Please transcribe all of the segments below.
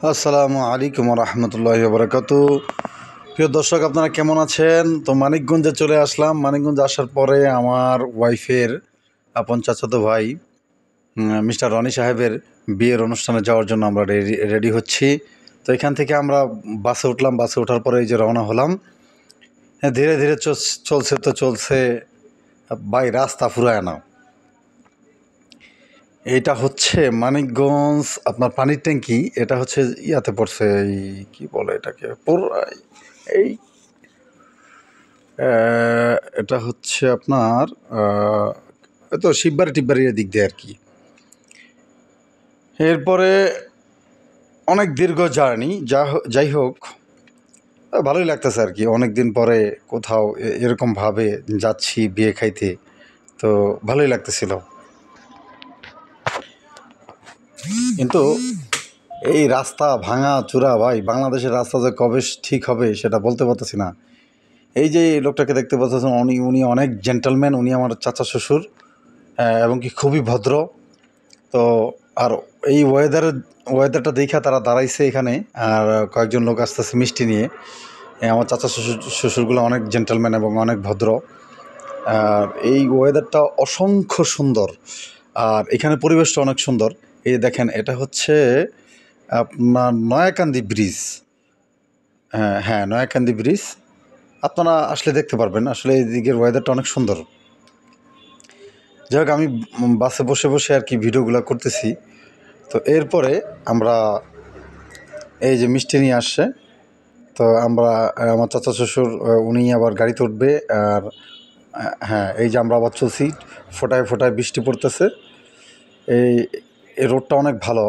আসসালামু আলাইকুম রহমতুল্লাহি বারাকাতু। প্রিয় দর্শক, আপনারা কেমন আছেন? তো মানিকগঞ্জে চলে আসলাম। মানিকগঞ্জে আসার পরে আমার ওয়াইফের আপন চাচাতো ভাই মিস্টার রনি সাহেবের বিয়ের অনুষ্ঠানে যাওয়ার জন্য আমরা রেডি হচ্ছি। তো এখান থেকে আমরা বাসে উঠলাম। বাসে ওঠার পরে এই যে রওনা হলাম। হ্যাঁ, ধীরে ধীরে চলছে ভাই, রাস্তা ফুরায় না। এটা হচ্ছে মানিকগঞ্জ, আপনার পানির ট্যাঙ্কি। এটা হচ্ছে ইয়াতে পড়ছে, এই কী বলে এটাকে, এই এটা হচ্ছে আপনার তো শিববাড়ি টিববাড়ির দিক দিয়ে আর কি। এরপরে অনেক দীর্ঘ জার্নি, যাই হোক ভালোই লাগতেছে আর কি। অনেক দিন পরে কোথাও এরকমভাবে যাচ্ছি বিয়ে খাইতে, তো ভালোই লাগতেছিল। কিন্তু এই রাস্তা ভাঙা চূড়া ভাই, বাংলাদেশের রাস্তা যে কবে ঠিক হবে সেটা বলতে পারতেছি না। এই যে লোকটাকে দেখতে পাচ্ছেন, উনি অনেক জেন্টলম্যান। উনি আমার চাচা শ্বশুর, এবং কি খুবই ভদ্র। তো আর এই ওয়েদারটা দেখা তারা দাঁড়াইছে এখানে, আর কয়েকজন লোক আসতেছে মিষ্টি নিয়ে। আমার চাচা শ্বশুরগুলো অনেক জেন্টলম্যান এবং অনেক ভদ্র। আর এই ওয়েদারটা অসংখ্য সুন্দর, আর এখানে পরিবেশটা অনেক সুন্দর। এই দেখেন, এটা হচ্ছে আপনার নয়াকান্দি ব্রিজ। হ্যাঁ, নয়াকান্দি ব্রিজ। আপনারা আসলে দেখতে পারবেন, আসলে এই দিকের ওয়েদারটা অনেক সুন্দর। যাই হোক, আমি বাসে বসে বসে আর কি ভিডিওগুলো করতেছি। তো এরপরে আমরা এই যে মিষ্টি নিয়ে আসছে, তো আমরা আমার চাচা শ্বশুর উনি আবার গাড়িতে উঠবে। আর হ্যাঁ, এই যে আমরা আবার চলছি, ফোটায় ফোটায় বৃষ্টি পড়তেছে। এই এই রোডটা অনেক ভালো।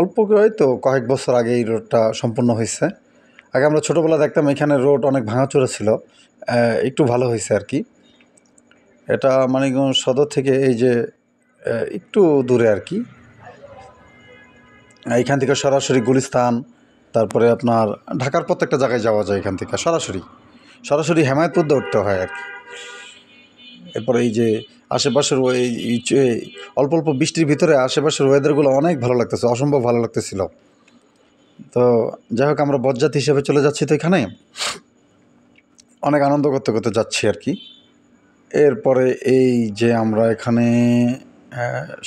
অল্প হয়তো কয়েক বছর আগে এই রোডটা সম্পূর্ণ হয়েছে। আগে আমরা ছোটোবেলা দেখতাম এখানে রোড অনেক ভাঙাচোরা ছিল, একটু ভালো হয়েছে আর কি। এটা মানিকগঞ্জ সদর থেকে এই যে একটু দূরে আর কি। এইখান থেকে সরাসরি গুলিস্তান, তারপরে আপনার ঢাকার প্রত্যেকটা জায়গায় যাওয়া যায় এখান থেকে সরাসরি হেমায়তপুর দিয়ে উঠতে হয় আর কি। এরপরে এই যে আশেপাশের অল্প অল্প বৃষ্টির ভিতরে আশেপাশের ওয়েদারগুলো অনেক ভালো লাগতেছে, অসম্ভব ভালো লাগতেছিল। তো যাই হোক, আমরা বরযাত্রী হিসেবে চলে যাচ্ছি, তো এখানে অনেক আনন্দ করতে করতে যাচ্ছি আর কি। এরপরে এই যে আমরা এখানে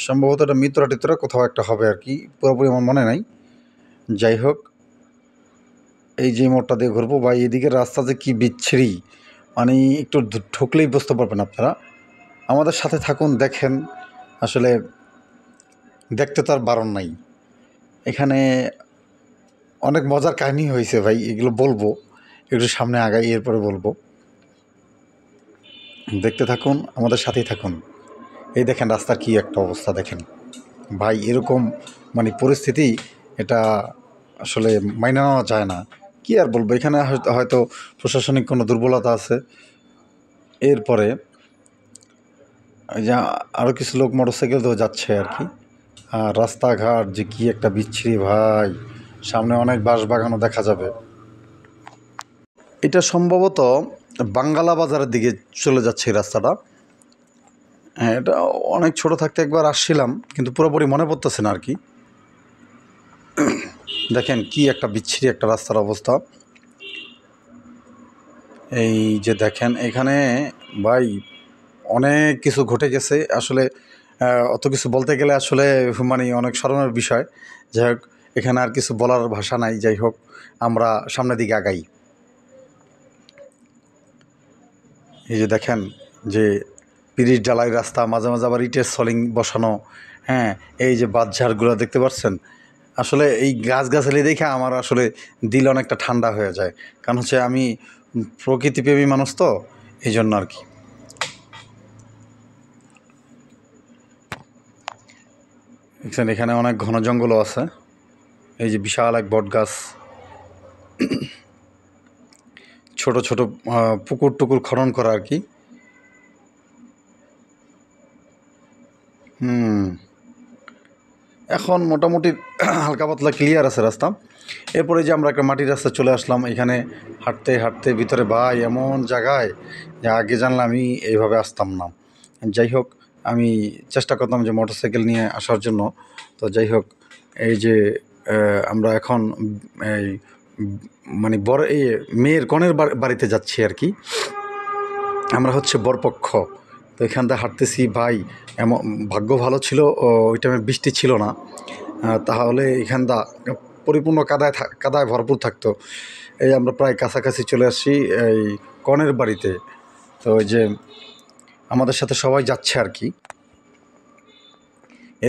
সম্ভবত এটা মিত্রা টিত্রা কোথাও একটা হবে আর কি, পুরোপুরি আমার মনে নাই। যাই হোক, এই যে মোড়টা দিয়ে ঘুরবো বা এদিকের রাস্তা যে কী বিচ্ছিরি, মানে একটু ঢুকলেই বুঝতে পারবেন আপনারা। আমাদের সাথে থাকুন, দেখেন। আসলে দেখতে তো আর বারণ নাই। এখানে অনেক মজার কাহিনী হয়েছে ভাই, এগুলো বলবো একটু সামনে আগাই, এরপরে বলবো। দেখতে থাকুন, আমাদের সাথেই থাকুন। এই দেখেন রাস্তার কী একটা অবস্থা দেখেন ভাই। এরকম মানে পরিস্থিতি, এটা আসলে মাইনে নেওয়া যায় না। কি আর বলবো, এখানে হয়তো প্রশাসনিক কোনো দুর্বলতা আছে। এরপরে যা আরও কিছু লোক মোটরসাইকেল তো যাচ্ছে আর কি। আর রাস্তাঘাট যে কী একটা বিচ্ছিরি ভাই, সামনে অনেক বাঁশবাগানও দেখা যাবে। এটা সম্ভবত বাঙ্গালা বাজারের দিকে চলে যাচ্ছে এই রাস্তাটা। হ্যাঁ, এটা অনেক ছোট থাকতে একবার আসছিলাম, কিন্তু পুরোপুরি মনে পড়তেছে না আর কি। দেখেন কি একটা বিচ্ছিরি একটা রাস্তার অবস্থা। এই যে দেখেন এখানে ভাই অনেক কিছু ঘটে গেছে আসলে। অত কিছু বলতে গেলে আসলে মানে অনেক স্মরণের বিষয়। যাই হোক, এখানে আর কিছু বলার ভাষা নাই। যাই হোক, আমরা সামনের দিকে আগাই। এই যে দেখেন যে পিরিচ ডালাই রাস্তা, মাঝে মাঝে আবার ইটের সলিং বসানো। হ্যাঁ, এই যে বাঁশঝাড়গুলো দেখতে পাচ্ছেন, আসলে এই গাছগাছালি দেখে আমার আসলে দিল অনেকটা ঠান্ডা হয়ে যায়। কারণ হচ্ছে আমি প্রকৃতিপ্রেমী মানুষ, তো এই জন্য আর কি। এখানে অনেক ঘন জঙ্গলও আছে। এই যে বিশাল এক বট গাছ, ছোট ছোট পুকুর টুকুর খনন করা আর কি। এখন মোটামুটি হালকা পাতলা ক্লিয়ার আছে রাস্তা। এরপরে যে আমরা একটা মাটির রাস্তা চলে আসলাম। এখানে হাঁটতে হাঁটতে ভিতরে ভাই এমন জায়গায় যে আগে জানলে আমি এইভাবে আসতাম না। যাই হোক, আমি চেষ্টা করতাম যে মোটরসাইকেল নিয়ে আসার জন্য। তো যাই হোক, এই যে আমরা এখন এই মানে মেয়ের কনের বাড়িতে যাচ্ছি আর কি। আমরা হচ্ছে বরপক্ষ। তো এখান থেকে হাঁটতেছি ভাই, এমন ভাগ্য ভালো ছিল ওই টাইমে বৃষ্টি ছিল না, তাহলে এখানটা পরিপূর্ণ কাদায় ভরপুর থাকতো। এই আমরা প্রায় কাছাকাছি চলে আসছি এই কনের বাড়িতে। তো ওই যে আমাদের সাথে সবাই যাচ্ছে আর কি।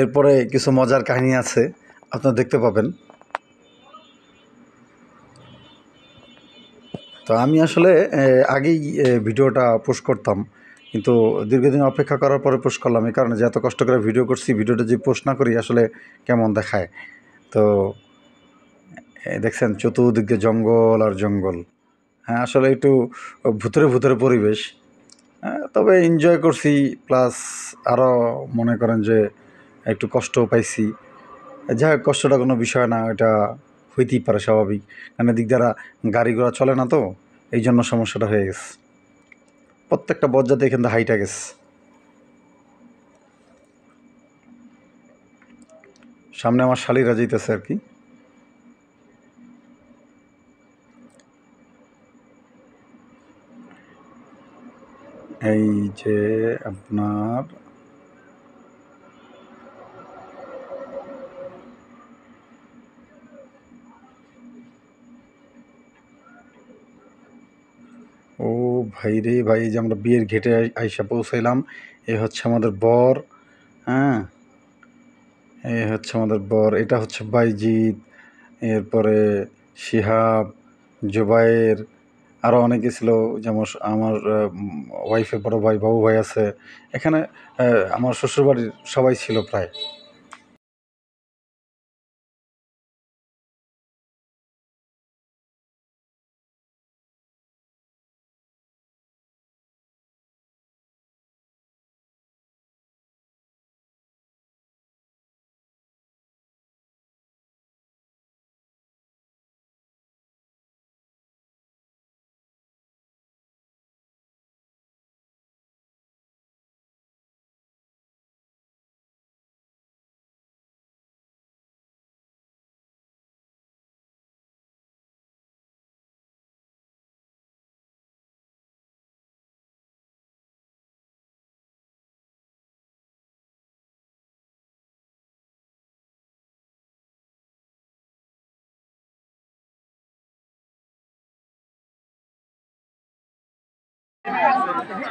এরপরে কিছু মজার কাহিনী আছে, আপনারা দেখতে পাবেন। তো আমি আসলে আগেই ভিডিওটা পোস্ট করতাম, কিন্তু দীর্ঘদিন অপেক্ষা করার পরে পোস্ট করলাম, এই কারণে যে এত কষ্ট করে ভিডিও করছি, ভিডিওটা যদি পোস্ট না করি আসলে কেমন দেখায়। তো দেখছেন চতুর্দিক দিয়ে জঙ্গল আর জঙ্গল। হ্যাঁ, আসলে একটু ভূতের পরিবেশ, তবে এনজয় করছি, প্লাস আরও মনে করেন যে একটু কষ্টও পাইছি। যাই হোক, কষ্টটা কোনো বিষয় না, এটা হইতেই পারে, স্বাভাবিক, কারণ এদিক দ্বারা গাড়ি ঘোড়া চলে না, তো এই জন্য সমস্যাটা হয়ে গেছে। প্রত্যেকটা বজ্জাতে এখান থেকে হাইটা গেছে। সামনে আমার শালিরা যাইতেছে আর কি। এই যে আপনার ও ভাই রে ভাই, যে আমরা বিয়ের ঘেটে আইসা পৌঁছাইলাম। এ হচ্ছে আমাদের বর, হ্যাঁ, এ হচ্ছে আমাদের বর, এটা হচ্ছে বাইজিৎ, এরপরে শিহাব, জুবাইর, আরও অনেকে ছিল, যেমন আমার ওয়াইফের বড় ভাই, বাবু ভাই আছে এখানে। আমার শ্বশুরবাড়ির সবাই ছিল প্রায়।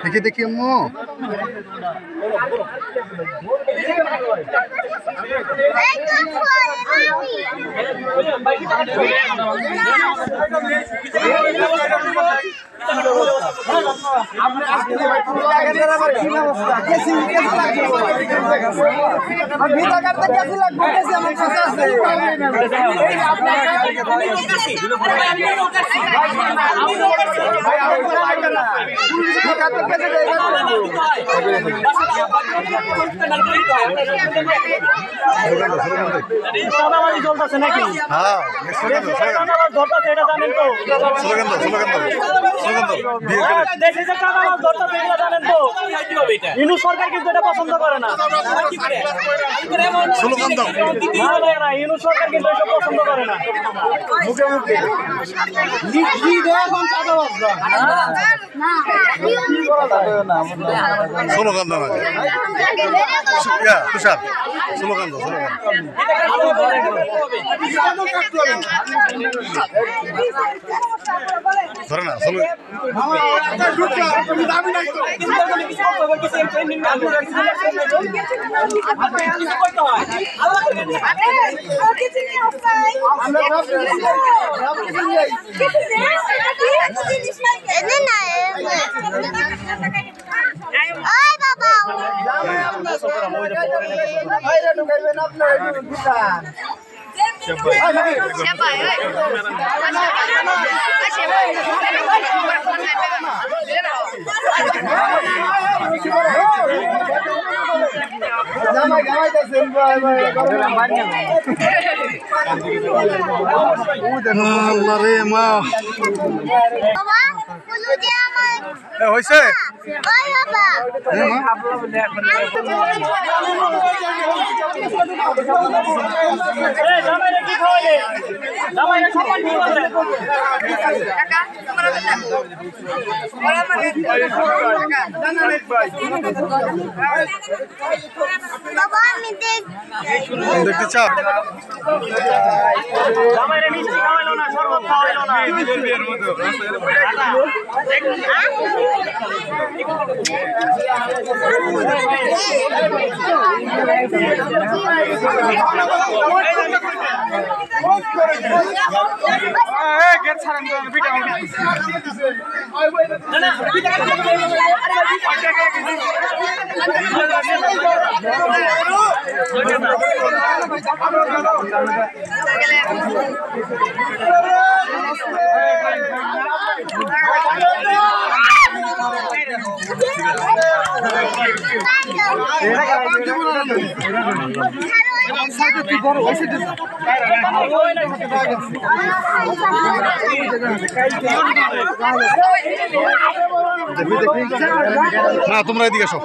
দেখি দেখি আম্মু, চলতেছে নাকি? দেশে যে কাদামাছ ধরতেছে এটা জানেন তো? ইনু সরকার কিন্তু এটা পছন্দ করে না। না, ইনু সরকার কিন্তু এসব পছন্দ করে না। মুখে মুখে স্লোগান দাও, তুষার স্লোগান দাও, ধরে না আল্লাহ রে মা। হয়েছে জামাইরে কি খাওয়াইলে জামাইরে সবাই কি করলেন দেখতে চাপ জামাইরে মিষ্টি খাওয়াইলো না শরবত খাওয়াইলো না না তোমরা এদিকে আসো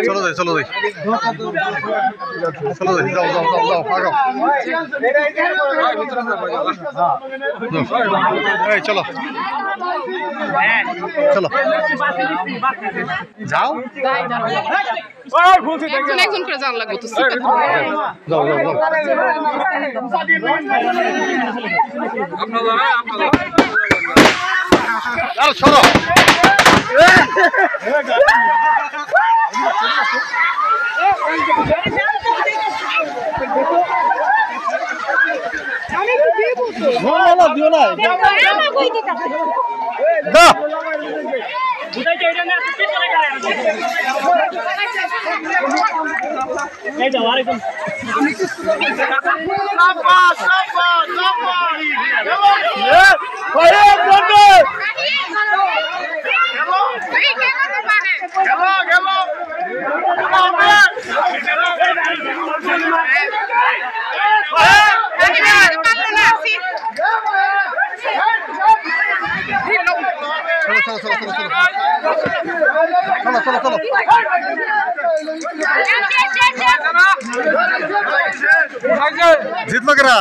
চলো যাই চলো যাই চলো যাই যাও যাও যাও যাও ভাগো এই চলো চলো যাও একজন করে জান লাগবে তো যাও যাও যাও সরো দিও না এই যাও আরেকজন চলো চলো চলো জিতলো কেরা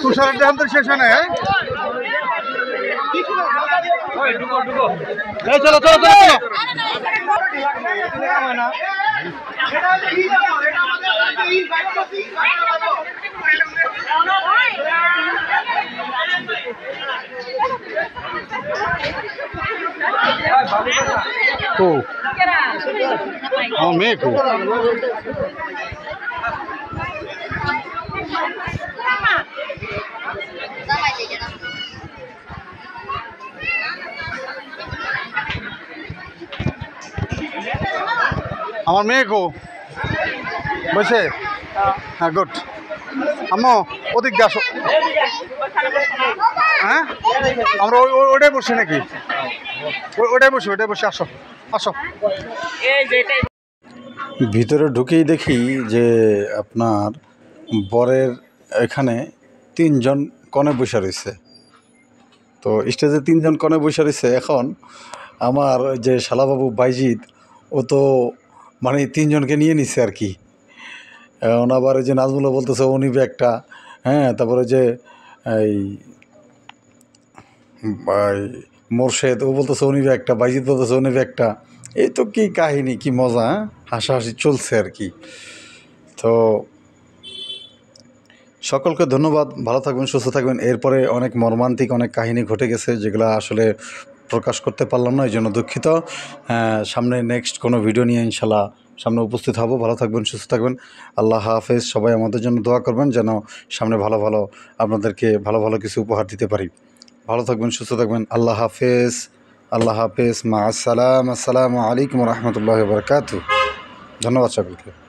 তুষারের দেহান্তের শেষ হয় না হ্যাঁ চলো চলো চলো চলো ও আমার মেয়ে খুব আমার মেয়ে কো বসে হ্যাঁ গুড আম্মু ওদিক দিয়ে আসো হ্যাঁ আমরা ওটাই বসছি নাকি ওটাই বসে আসো আসো ভিতরে ঢুকেই দেখি যে আপনার বরের এখানে 3 জন কনে বসে রয়েছে তো স্টেজে 3 জন কনে বসে রয়েছে এখন আমার যে শালাবাবু বাইজিৎ ও তো মানে 3 জনকে নিয়ে নিচ্ছে আর কি এখন আবার যে নাজমুল্লাহ বলতেছে ও নিবে একটা হ্যাঁ তারপরে যে এই মোর্শেদ ও বলতেছে ও নিবে একটা বাইজিৎ বলতেছে ও নিবে একটা এই তো কি কাহিনী কি মজা হাসাহাসি চলছে আর কি তো সকলকে ধন্যবাদ, ভালো থাকবেন, সুস্থ থাকবেন। এরপরে অনেক মর্মান্তিক অনেক কাহিনী ঘটে গেছে, যেগুলো আসলে প্রকাশ করতে পারলাম না, এই জন্য দুঃখিত। সামনে নেক্সট কোনো ভিডিও নিয়ে ইনশাল্লাহ সামনে উপস্থিত হব। ভালো থাকবেন, সুস্থ থাকবেন। আল্লাহ হাফেজ। সবাই আমাদের জন্য দোয়া করবেন যেন সামনে ভালো ভালো আপনাদেরকে ভালো ভালো কিছু উপহার দিতে পারি। ভালো থাকবেন, সুস্থ থাকবেন। আল্লাহ হাফেজ। আল্লাহ হাফেজ। মা আসসালাম। আসসালামু আলাইকুম রহমতুল্লাহ বরকাতু। ধন্যবাদ সকলকে।